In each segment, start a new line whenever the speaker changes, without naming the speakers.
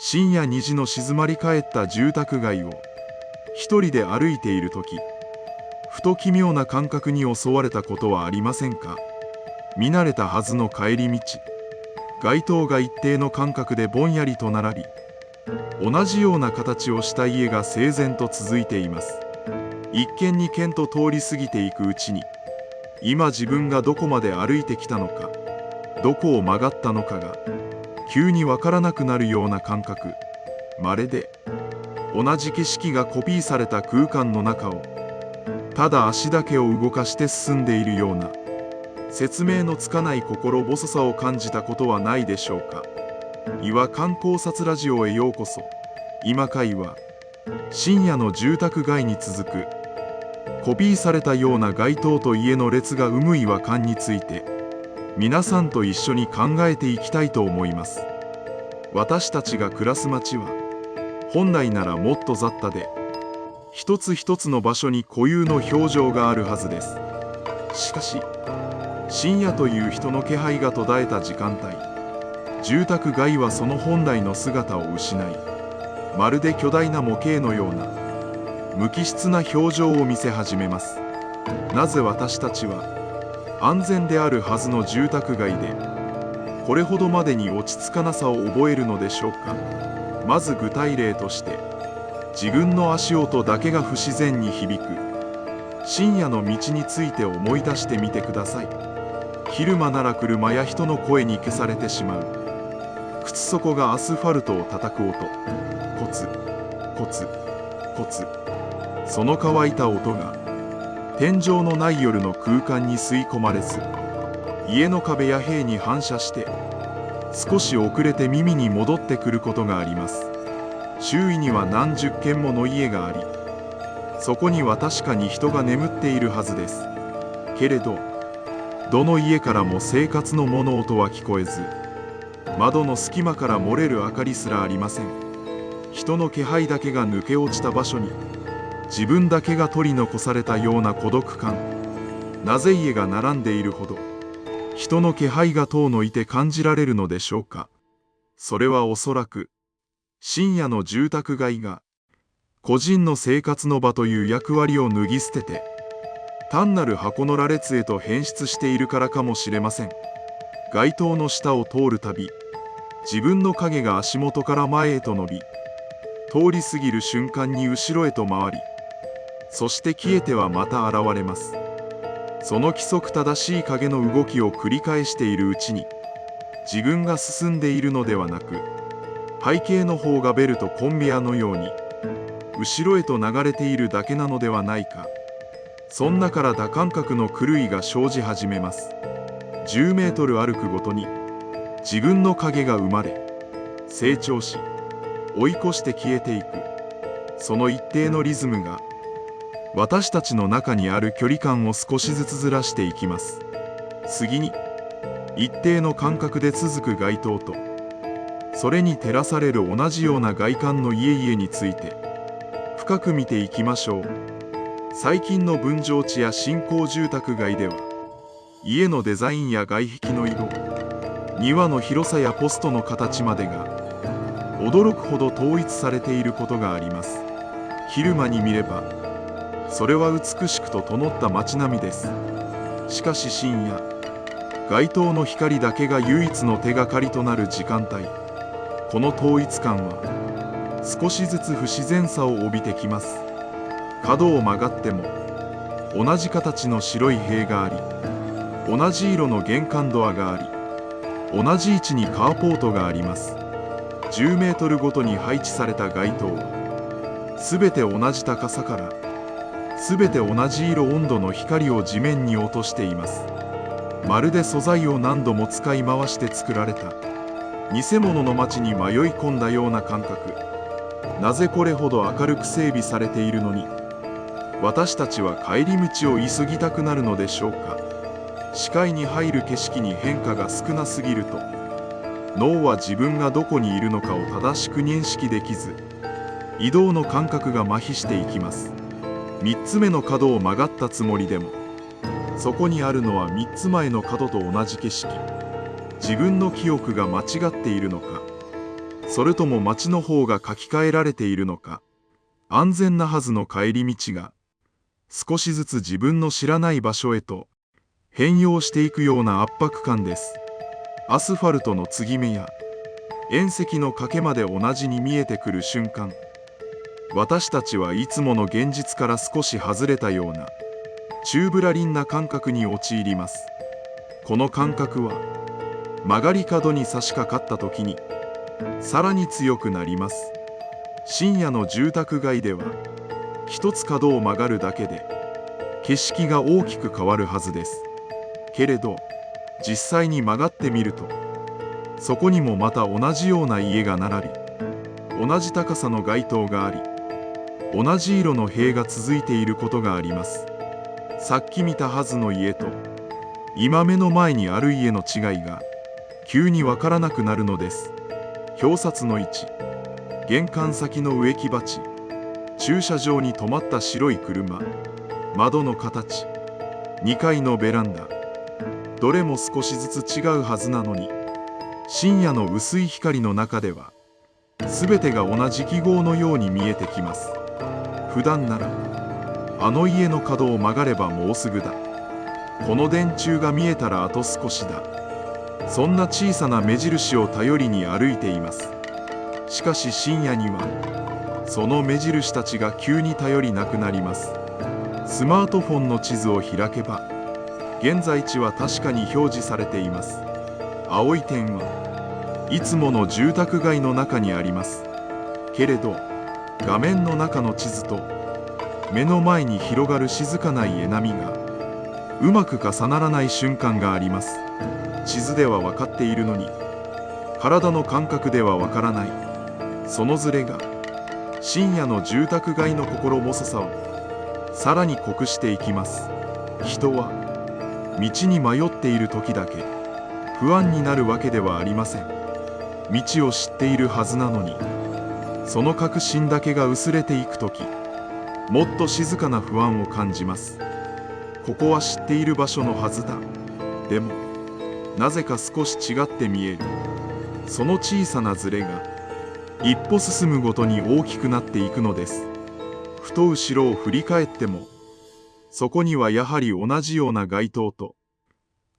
深夜2時の静まり返った住宅街を一人で歩いている時、ふと奇妙な感覚に襲われたことはありませんか？見慣れたはずの帰り道、街灯が一定の間隔でぼんやりと並び、同じような形をした家が整然と続いています。一軒二軒と通り過ぎていくうちに、今自分がどこまで歩いてきたのか、どこを曲がったのかが急にわからなくなるような感覚。まるで同じ景色がコピーされた空間の中をただ足だけを動かして進んでいるような、説明のつかない心細さを感じたことはないでしょうか。岩観光察ラジオへようこそ。今回は深夜の住宅街に続くコピーされたような街灯と家の列が生む違和感について、皆さんと一緒に考えていきたいと思います。私たちが暮らす街は本来ならもっと雑多で、一つ一つの場所に固有の表情があるはずです。しかし深夜という人の気配が途絶えた時間帯、住宅街はその本来の姿を失い、まるで巨大な模型のような無機質な表情を見せ始めます。なぜ私たちは安全であるはずの住宅街でこれほどまでに落ち着かなさを覚えるのでしょうか。まず具体例として、自分の足音だけが不自然に響く深夜の道について思い出してみてください。昼間なら車や人の声に消されてしまう靴底がアスファルトを叩く音、コツコツコツ。その乾いた音が天井のない夜の空間に吸い込まれず、家の壁や塀に反射して少し遅れて耳に戻ってくることがあります。周囲には何十軒もの家があり、そこには確かに人が眠っているはずです。けれどどの家からも生活の物音は聞こえず、窓の隙間から漏れる明かりすらありません。人の気配だけが抜け落ちた場所に自分だけが取り残されたような孤独感。なぜ家が並んでいるほど人の気配が遠のいて感じられるのでしょうか。それはおそらく深夜の住宅街が個人の生活の場という役割を脱ぎ捨てて、単なる箱の羅列へと変質しているからかもしれません。街灯の下を通るたび、自分の影が足元から前へと伸び、通り過ぎる瞬間に後ろへと回り、そして消えてはまた現れます。その規則正しい影の動きを繰り返しているうちに、自分が進んでいるのではなく、背景の方がベルとコンベアのように後ろへと流れているだけなのではないか。そんな体感覚の狂いが生じ始めます。10メートル歩くごとに自分の影が生まれ、成長し、追い越して消えていく。その一定のリズムが私たちの中にある距離感を少しずつずらしていきます。次に一定の間隔で続く街灯と、それに照らされる同じような外観の家々について深く見ていきましょう。最近の分譲地や新興住宅街では、家のデザインや外壁の色、庭の広さやポストの形までが驚くほど統一されていることがあります。昼間に見ればそれは美しくと整った街並みです。しかし深夜、街灯の光だけが唯一の手がかりとなる時間帯、この統一感は少しずつ不自然さを帯びてきます。角を曲がっても同じ形の白い塀があり、同じ色の玄関ドアがあり、同じ位置にカーポートがあります。10メートルごとに配置された街灯は全て同じ高さから全て同じ色温度の光を地面に落としています。まるで素材を何度も使い回して作られた偽物の街に迷い込んだような感覚。なぜこれほど明るく整備されているのに私たちは帰り道を急ぎたくなるのでしょうか。視界に入る景色に変化が少なすぎると、脳は自分がどこにいるのかを正しく認識できず、移動の感覚が麻痺していきます。3つ目の角を曲がったつもりでも、そこにあるのは3つ前の角と同じ景色。自分の記憶が間違っているのか、それとも町の方が書き換えられているのか。安全なはずの帰り道が少しずつ自分の知らない場所へと変容していくような圧迫感です。アスファルトの継ぎ目や縁石の賭けまで同じに見えてくる瞬間、私たちはいつもの現実から少し外れたような宙ぶらりんな感覚に陥ります。この感覚は曲がり角に差し掛かった時にさらに強くなります。深夜の住宅街では一つ角を曲がるだけで景色が大きく変わるはずです。けれど実際に曲がってみると、そこにもまた同じような家が並び、同じ高さの街灯があり、同じ色の塀が続いていることがあります。さっき見たはずの家と今目の前にある家の違いが急にわからなくなるのです。表札の位置、玄関先の植木鉢、駐車場に止まった白い車、窓の形、2階のベランダ、どれも少しずつ違うはずなのに、深夜の薄い光の中では全てが同じ記号のように見えてきます。普段ならあの家の角を曲がればもうすぐだ、この電柱が見えたらあと少しだ、そんな小さな目印を頼りに歩いています。しかし深夜にはその目印たちが急に頼りなくなります。スマートフォンの地図を開けば現在地は確かに表示されています。青い点はいつもの住宅街の中にあります。けれど画面の中の地図と目の前に広がる静かな家並みがうまく重ならない瞬間があります。地図では分かっているのに体の感覚では分からない、そのズレが深夜の住宅街の心細さをさらに濃くしていきます。人は道に迷っている時だけ不安になるわけではありません。道を知っているはずなのに、その確信だけが薄れていく時、もっと静かな不安を感じます。ここは知っている場所のはずだ。でもなぜか少し違って見える。その小さなズレが一歩進むごとに大きくなっていくのです。ふと後ろを振り返っても、そこにはやはり同じような街灯と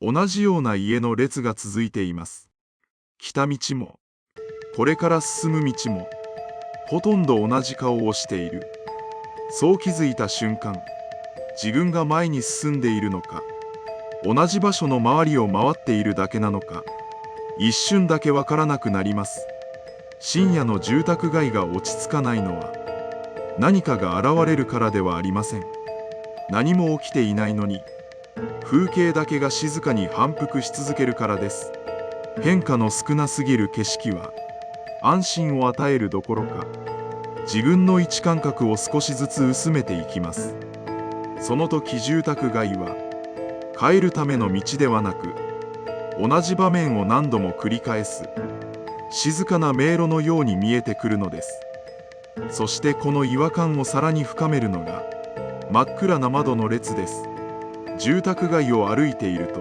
同じような家の列が続いています。来た道もこれから進む道もほとんど同じ顔をしている。そう気づいた瞬間、自分が前に進んでいるのか、同じ場所の周りを回っているだけなのか、一瞬だけわからなくなります。深夜の住宅街が落ち着かないのは何かが現れるからではありません。何も起きていないのに風景だけが静かに反復し続けるからです。変化の少なすぎる景色は安心を与えるどころか、自分の位置感覚を少しずつ薄めていきます。その時住宅街は帰るための道ではなく、同じ場面を何度も繰り返す静かな迷路のように見えてくるのです。そしてこの違和感をさらに深めるのが真っ暗な窓の列です。住宅街を歩いていると、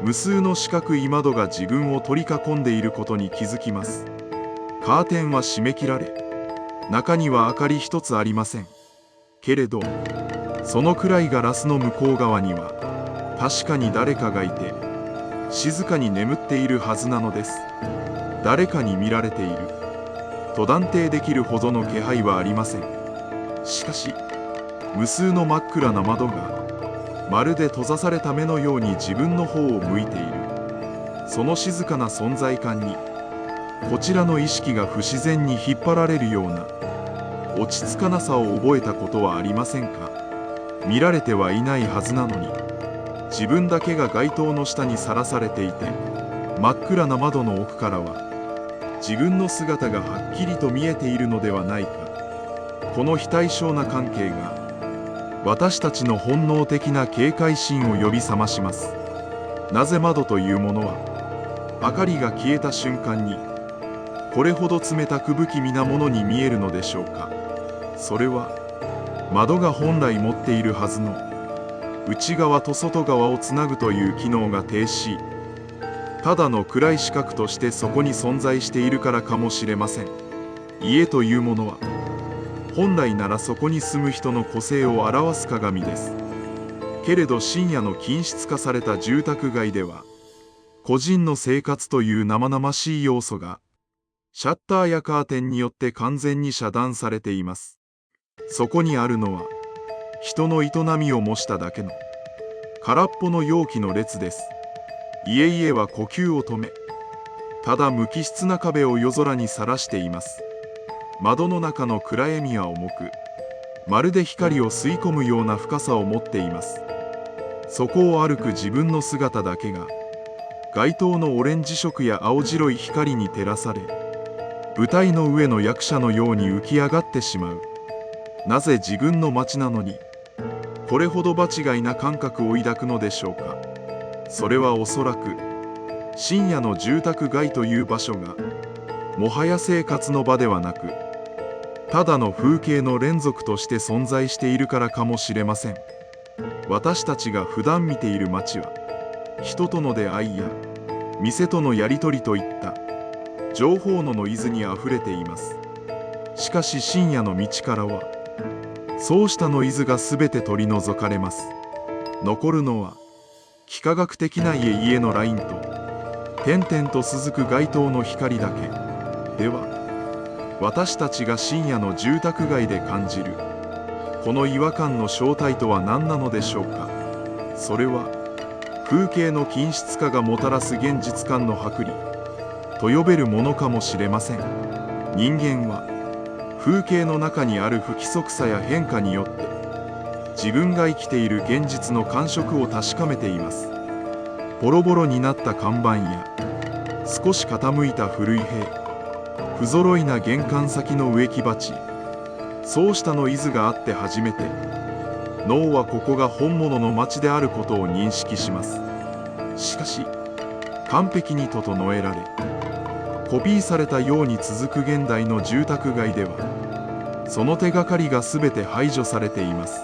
無数の四角い窓が自分を取り囲んでいることに気づきます。カーテンは閉め切られ、中には明かり一つありません。けれどその暗いガラスの向こう側には確かに誰かがいて、静かに眠っているはずなのです。誰かに見られていると断定できるほどの気配はありません。しかし無数の真っ暗な窓がまるで閉ざされた目のように自分の方を向いている。その静かな存在感にこちらの意識が不自然に引っ張られるような落ち着かなさを覚えたことはありませんか。見られてはいないはずなのに、自分だけが街灯の下にさらされていて、真っ暗な窓の奥からは自分の姿がはっきりと見えているのではないか。この非対称な関係が私たちの本能的な警戒心を呼び覚まします。なぜ窓というものは明かりが消えた瞬間にこれほど冷たく不気味なものに見えるのでしょうか。それは窓が本来持っているはずの内側と外側をつなぐという機能が停止、ただの暗い四角としてそこに存在しているからかもしれません。家というものは本来ならそこに住む人の個性を表す鏡です。けれど深夜の均質化された住宅街では、個人の生活という生々しい要素がシャッターやカーテンによって完全に遮断されています。そこにあるのは人の営みを模しただけの空っぽの容器の列です。家々は呼吸を止め、ただ無機質な壁を夜空にさらしています。窓の中の暗闇は重く、まるで光を吸い込むような深さを持っています。そこを歩く自分の姿だけが街灯のオレンジ色や青白い光に照らされ、舞台の上の役者のように浮き上がってしまう。なぜ自分の街なのにこれほど場違いな感覚を抱くのでしょうか。それはおそらく深夜の住宅街という場所がもはや生活の場ではなく、ただの風景の連続として存在しているからかもしれません。私たちが普段見ている街は人との出会いや店とのやり取りといった情報のノイズにあふれています。しかし深夜の道からはそうしたノイズが全て取り除かれます。残るのは幾何学的な家々のラインと点々と続く街灯の光だけ。では私たちが深夜の住宅街で感じるこの違和感の正体とは何なのでしょうか。それは風景の均質化がもたらす現実感の剥離と呼べるものかもしれません。人間は風景の中にある不規則さや変化によって自分が生きている現実の感触を確かめています。ボロボロになった看板や少し傾いた古い塀、不揃いな玄関先の植木鉢、そうしたノイズがあって初めて脳はここが本物の街であることを認識します。しかし完璧に整えられコピーされたように続く現代の住宅街ではその手がかりが全て排除されています。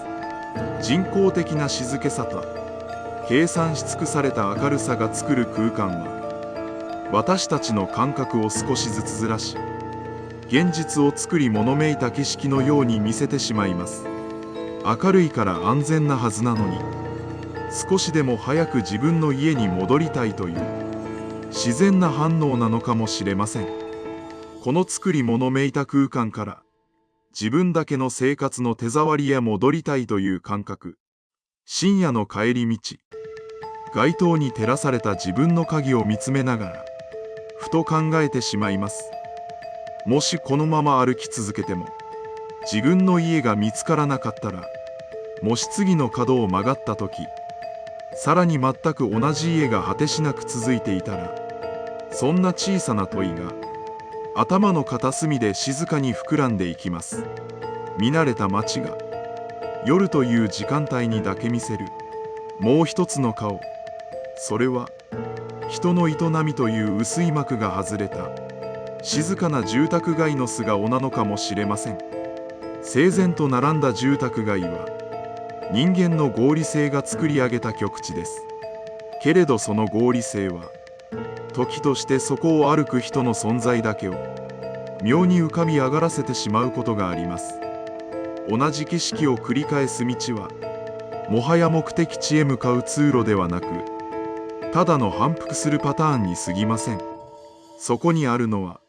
人工的な静けさと計算し尽くされた明るさが作る空間は私たちの感覚を少しずつずらし現実を作り物めいた景色のように見せてしまいます。明るいから安全なはずなのに少しでも早く自分の家に戻りたいという自然な反応なのかもしれません。この作り物めいた空間から自分だけの生活の手触りへ戻りたいという感覚。深夜の帰り道、街灯に照らされた自分の影を見つめながらふと考えてしまいます。もしこのまま歩き続けても自分の家が見つからなかったら、もし次の角を曲がった時さらに全く同じ家が果てしなく続いていたら、そんな小さな問いが頭の片隅で静かに膨らんでいきます。見慣れた街が夜という時間帯にだけ見せるもう一つの顔、それは人の営みという薄い幕が外れた静かな住宅街の素顔なのかもしれません。整然と並んだ住宅街は人間の合理性が作り上げた極地です。けれどその合理性は時としてそこを歩く人の存在だけを妙に浮かび上がらせてしまうことがあります。同じ景色を繰り返す道はもはや目的地へ向かう通路ではなく、ただの反復するパターンに過ぎません。そこにあるのは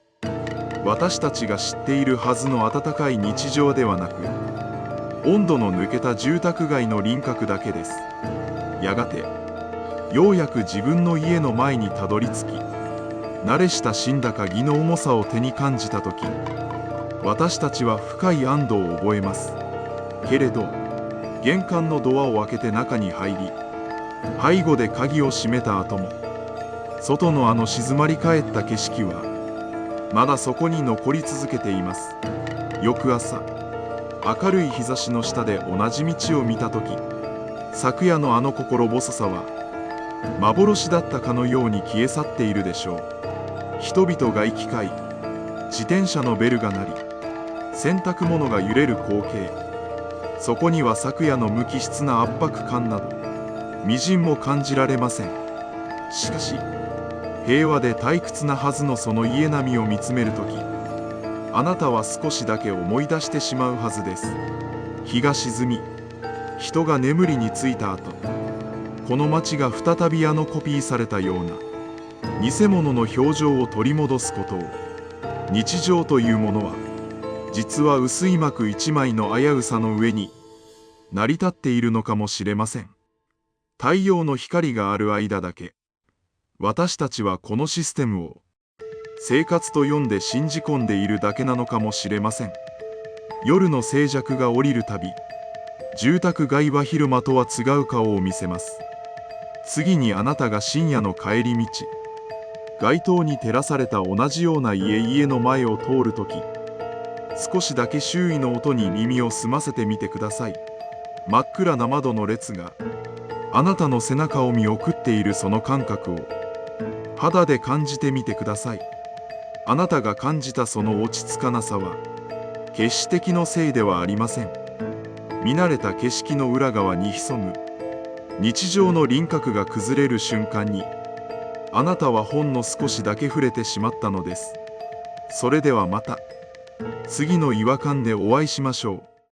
私たちが知っているはずの温かい日常ではなく、温度の抜けた住宅街の輪郭だけです。やがてようやく自分の家の前にたどり着き、慣れ親しんだ鍵の重さを手に感じた時、私たちは深い安堵を覚えます。けれど玄関のドアを開けて中に入り、背後で鍵を閉めた後も外のあの静まり返った景色はまだそこに残り続けています。翌朝、明るい日差しの下で同じ道を見た時、昨夜のあの心細さは幻だったかのように消え去っているでしょう。人々が行き交い、自転車のベルが鳴り、洗濯物が揺れる光景、そこには昨夜の無機質な圧迫感などみじんも感じられません。しかし平和で退屈なはずのその家並みを見つめるとき、あなたは少しだけ思い出してしまうはずです。日が沈み、人が眠りについた後、この街が再びコピーされたような偽物の表情を取り戻すことを、日常というものは実は薄い膜一枚の危うさの上に成り立っているのかもしれません。太陽の光がある間だけ、私たちはこのシステムを生活と呼んで信じ込んでいるだけなのかもしれません。夜の静寂が降りるたび、住宅街は昼間とは違う顔を見せます。次にあなたが深夜の帰り道、街灯に照らされた同じような家の前を通るとき、少しだけ周囲の音に耳を澄ませてみてください。真っ暗な窓の列があなたの背中を見送っているその感覚を肌で感じてみてください。あなたが感じたその落ち着かなさは決して気のせいではありません。見慣れた景色の裏側に潜む日常の輪郭が崩れる瞬間に、あなたはほんの少しだけ触れてしまったのです。それではまた次の違和感でお会いしましょう。